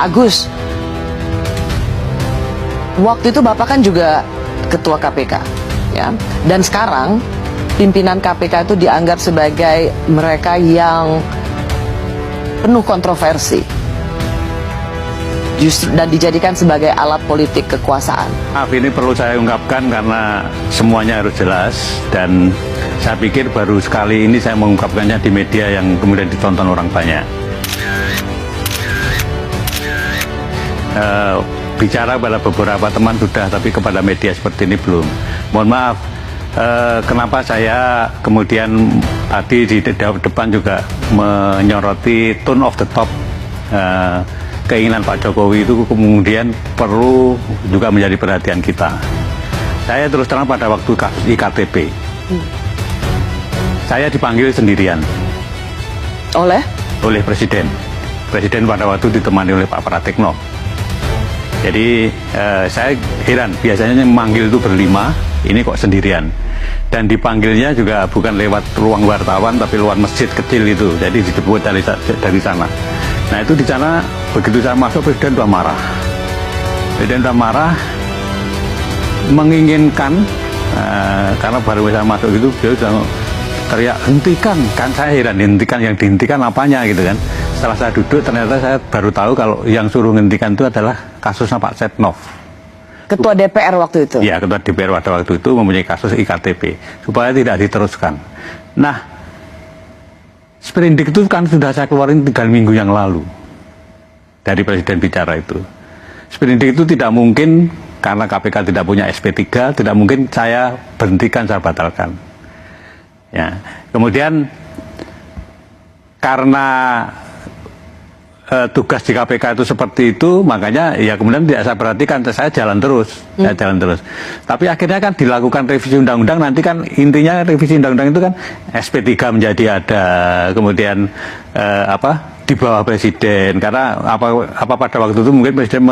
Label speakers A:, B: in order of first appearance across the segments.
A: Agus, waktu itu Bapak kan juga Ketua KPK, ya. Dan sekarang pimpinan KPK itu dianggap sebagai mereka yang penuh kontroversi, justru dan dijadikan sebagai alat politik kekuasaan.
B: Maaf, ini perlu saya ungkapkan karena semuanya harus jelas, dan saya pikir baru sekali ini saya mengungkapkannya di media yang kemudian ditonton orang banyak. Bicara pada beberapa teman sudah, tapi kepada media seperti ini belum. Mohon maaf, kenapa saya kemudian tadi di depan juga menyoroti tone of the top, keinginan Pak Jokowi itu kemudian perlu juga menjadi perhatian kita. Saya terus terang pada waktu kasus IKTP, saya dipanggil sendirian
A: Oleh
B: Presiden. Presiden pada waktu ditemani oleh Pak Pratikno. Jadi saya heran, biasanya yang memanggil itu berlima, ini kok sendirian. Dan dipanggilnya juga bukan lewat ruang wartawan, tapi lewat masjid kecil itu. Jadi dijemput dari sana. Nah itu di sana, begitu saya masuk, Presiden sudah marah. Presiden sudah marah, menginginkan, karena baru saya masuk itu, dia sudah teriak, hentikan. Kan saya heran, hentikan, yang dihentikan apanya gitu kan. Setelah saya duduk, ternyata saya baru tahu kalau yang suruh hentikan itu adalah kasusnya Pak Setnov.
A: Ketua DPR waktu itu?
B: Ya, Ketua DPR pada waktu itu mempunyai kasus IKTP, supaya tidak diteruskan. Nah, sprindik itu kan sudah saya keluarin 3 minggu yang lalu, dari Presiden bicara itu. Sprindik itu tidak mungkin, karena KPK tidak punya SP3, tidak mungkin saya berhentikan, saya batalkan. Ya, kemudian karena tugas di KPK itu seperti itu, makanya ya kemudian tidak saya perhatikan, saya jalan terus, Tapi akhirnya kan dilakukan revisi undang-undang, nanti kan intinya revisi undang-undang itu kan SP3 menjadi ada, kemudian di bawah Presiden, karena apa pada waktu itu mungkin Presiden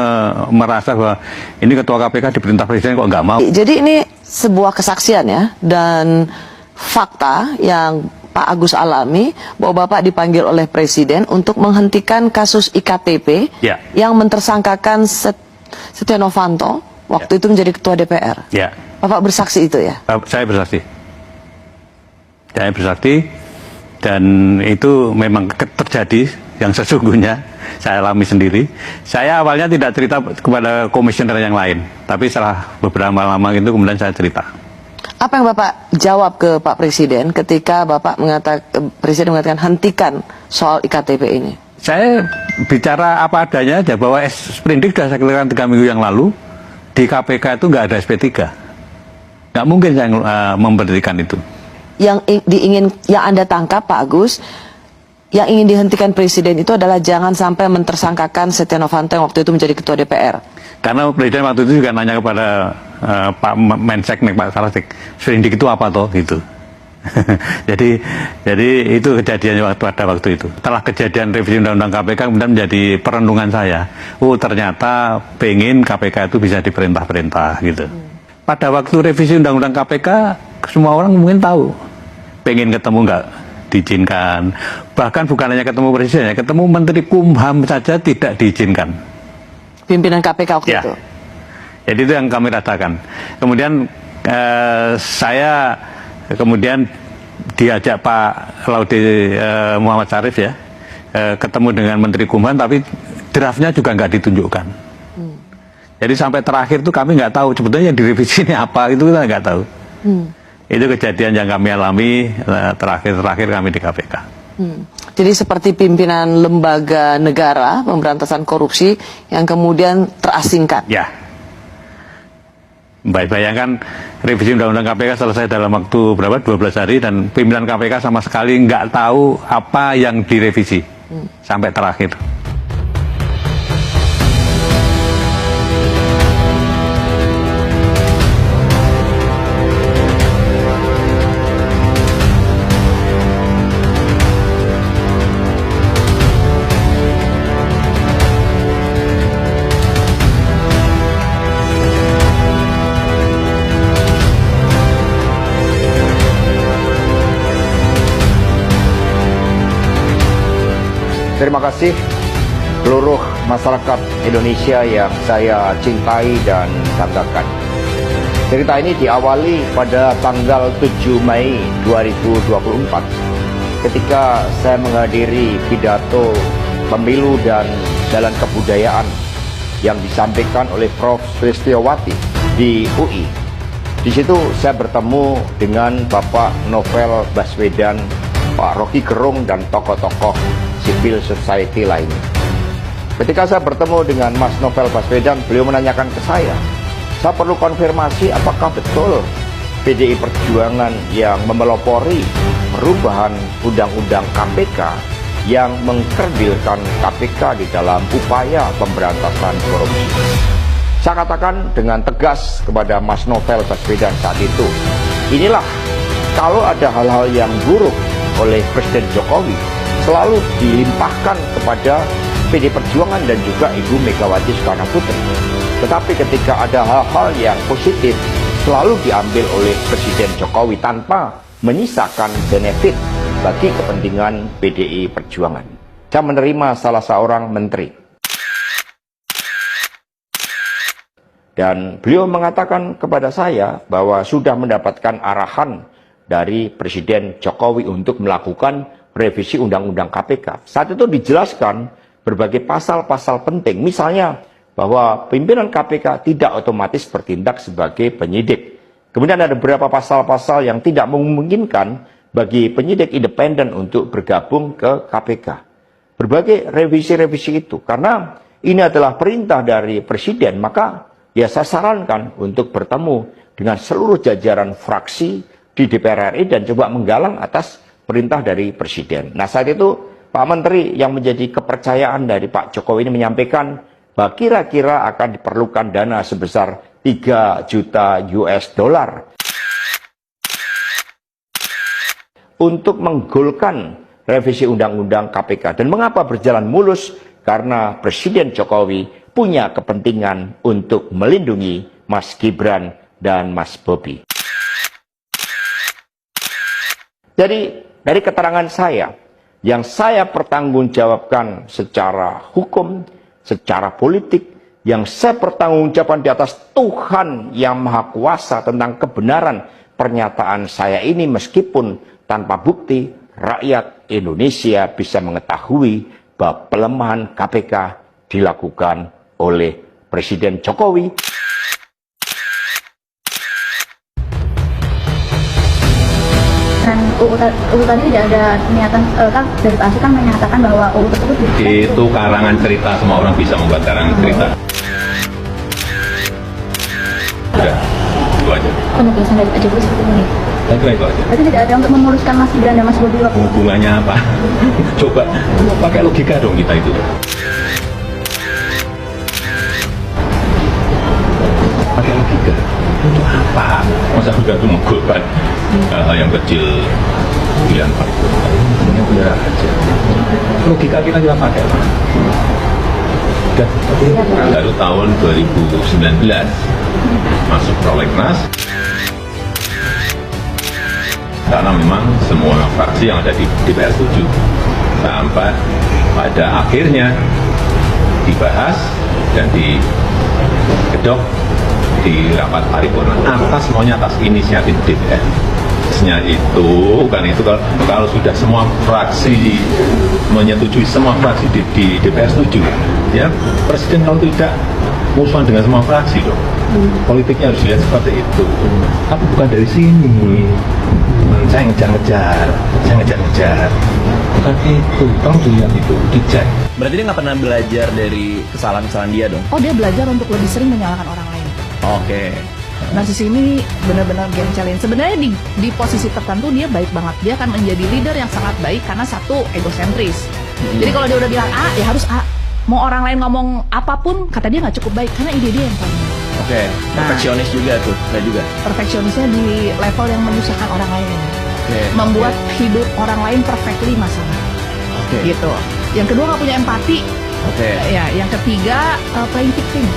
B: merasa bahwa ini Ketua KPK diperintah Presiden kok nggak mau.
A: Jadi ini sebuah kesaksian ya, dan fakta yang Pak Agus alami, bahwa Bapak dipanggil oleh Presiden untuk menghentikan kasus IKTP yang mentersangkakan Setia Novanto waktu itu menjadi Ketua DPR.
B: Ya.
A: Bapak bersaksi itu ya?
B: Saya bersaksi. Saya bersaksi, dan itu memang terjadi yang sesungguhnya saya alami sendiri. Saya awalnya tidak cerita kepada komisioner yang lain, tapi setelah beberapa lama itu kemudian saya cerita.
A: Apa yang Bapak jawab ke Pak Presiden ketika Bapak Presiden mengatakan hentikan soal IKTP ini?
B: Saya bicara apa adanya aja, bahwa sprindik sudah saya keluarkan 3 minggu yang lalu, di KPK itu nggak ada SP3. Nggak mungkin saya memberhentikan itu.
A: Yang Anda tangkap Pak Agus, yang ingin dihentikan Presiden itu adalah jangan sampai mentersangkakan Setia Novanto yang waktu itu menjadi Ketua DPR.
B: Karena Presiden waktu itu juga nanya kepada Pak Menseknek, Pak Sarasik, sprindik itu apa toh gitu. jadi itu kejadian pada waktu itu. Setelah kejadian revisi undang-undang KPK kemudian menjadi perenungan saya. Oh ternyata pengen KPK itu bisa diperintah-perintah gitu. Pada waktu revisi undang-undang KPK semua orang mungkin tahu. Pengen ketemu nggak diizinkan. Bahkan bukan hanya ketemu Presiden, ya, ketemu Menteri Kumham saja tidak diizinkan.
A: Pimpinan KPK waktu itu.
B: Jadi itu yang kami rasakan. Kemudian saya kemudian diajak Pak Laude Muhammad Syarif ya, ketemu dengan Menteri Kumham, tapi draftnya juga nggak ditunjukkan. Jadi sampai terakhir itu kami nggak tahu sebetulnya yang direvisi ini apa, itu kita nggak tahu. Itu kejadian yang kami alami terakhir kami di KPK.
A: Jadi seperti pimpinan lembaga negara pemberantasan korupsi yang kemudian terasingkan.
B: Ya. Bayangkan revisi undang-undang KPK selesai dalam waktu berapa? 12 hari, dan pimpinan KPK sama sekali nggak tahu apa yang direvisi sampai terakhir.
C: Terima kasih seluruh masyarakat Indonesia yang saya cintai dan banggakan. Cerita ini diawali pada tanggal 7 Mei 2024 ketika saya menghadiri pidato pemilu dan jalan kebudayaan yang disampaikan oleh Prof. Sulistyowati di UI. Di situ saya bertemu dengan Bapak Novel Baswedan, Pak Rocky Gerung, dan tokoh-tokoh civil society lainnya. Ketika saya bertemu dengan Mas Novel Baswedan, beliau menanyakan ke saya perlu konfirmasi apakah betul PDI Perjuangan yang memelopori perubahan Undang-Undang KPK yang mengkerdilkan KPK di dalam upaya pemberantasan korupsi. Saya katakan dengan tegas kepada Mas Novel Baswedan saat itu, inilah kalau ada hal-hal yang buruk oleh Presiden Jokowi selalu dilimpahkan kepada PD Perjuangan dan juga Ibu Megawati Soekarno Putri. Tetapi ketika ada hal-hal yang positif selalu diambil oleh Presiden Jokowi tanpa menyisakan benefit bagi kepentingan PDI Perjuangan. Saya menerima salah seorang menteri. Dan beliau mengatakan kepada saya bahwa sudah mendapatkan arahan dari Presiden Jokowi untuk melakukan revisi Undang-Undang KPK. Saat itu dijelaskan berbagai pasal-pasal penting, misalnya bahwa pimpinan KPK tidak otomatis bertindak sebagai penyidik. Kemudian ada beberapa pasal-pasal yang tidak memungkinkan bagi penyidik independen untuk bergabung ke KPK. Berbagai revisi-revisi itu, karena ini adalah perintah dari Presiden, maka ya saya sarankan untuk bertemu dengan seluruh jajaran fraksi di DPR RI dan coba menggalang atas perintah dari Presiden. Nah, saat itu Pak Menteri yang menjadi kepercayaan dari Pak Jokowi ini menyampaikan bahwa kira-kira akan diperlukan dana sebesar 3 juta US dollar untuk menggolkan revisi Undang-Undang KPK. Dan mengapa berjalan mulus? Karena Presiden Jokowi punya kepentingan untuk melindungi Mas Gibran dan Mas Bobi. Jadi dari keterangan saya, yang saya pertanggungjawabkan secara hukum, secara politik, yang saya pertanggungjawabkan di atas Tuhan yang Maha Kuasa tentang kebenaran pernyataan saya ini, meskipun tanpa bukti, rakyat Indonesia bisa mengetahui bahwa pelemahan KPK dilakukan oleh Presiden Jokowi.
D: Dan UU tadi tidak ada niatan, kan dari Pak Asri kan menyatakan bahwa UU tersebut
E: itu karangan cerita, semua orang bisa membuat karangan cerita. Udah, itu aja.
D: Penegasan dari Pak Jokowi seperti ini.
E: Saya kira itu aja.
D: Berarti tidak ada untuk memuluskan Mas Gibran dan Mas Bobi waktu.
E: Hubungannya apa? Coba pakai logika dong kita itu. Pakai logika. Untuk apa? Masa udah itu menggolkan hal yang kecil pilihan partai. Yang benar aja. Logika kita pakai. Dan baru tahun 2019 masuk prolegnas. Karena memang semua fraksi yang ada di DPR setuju. Sampai pada akhirnya dibahas dan digedok di rapat paripurna atas inisiatif DPR. Nya itu kan itu kalau sudah semua fraksi menyetujui, semua fraksi di DPR setuju, ya Presiden kalau tidak musuhan dengan semua fraksi dong. Politiknya harus dilihat seperti itu. Tapi bukan dari sini. Saya ngejar-ngejar, bukan itu. Tolong dilihat itu, dicek.
F: Berarti dia nggak pernah belajar dari kesalahan-kesalahan dia dong?
G: Oh, dia belajar untuk lebih sering menyalahkan orang lain.
F: Oke.
G: Narsis ini benar-benar gencelin. Sebenarnya di posisi tertentu dia baik banget. Dia akan menjadi leader yang sangat baik karena satu, egosentris. Jadi kalau dia udah bilang A, ya harus A. Mau orang lain ngomong apapun, kata dia nggak cukup baik karena ide dia yang paling.
F: Oke. Perfeksionis juga tuh, saya juga.
G: Perfeksionisnya di level yang menyusahkan orang lain. Membuat hidup orang lain perfectly masalah. Gitu. Yang kedua nggak punya empati. Ya, yang ketiga playing victim.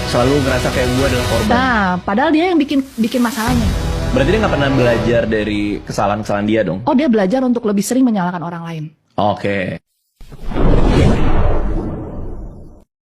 F: Selalu ngerasa kayak gue adalah korban.
G: Nah, padahal dia yang bikin masalahnya.
F: Berarti dia nggak pernah belajar dari kesalahan-kesalahan dia dong?
G: Oh, dia belajar untuk lebih sering menyalahkan orang lain.
F: Oke.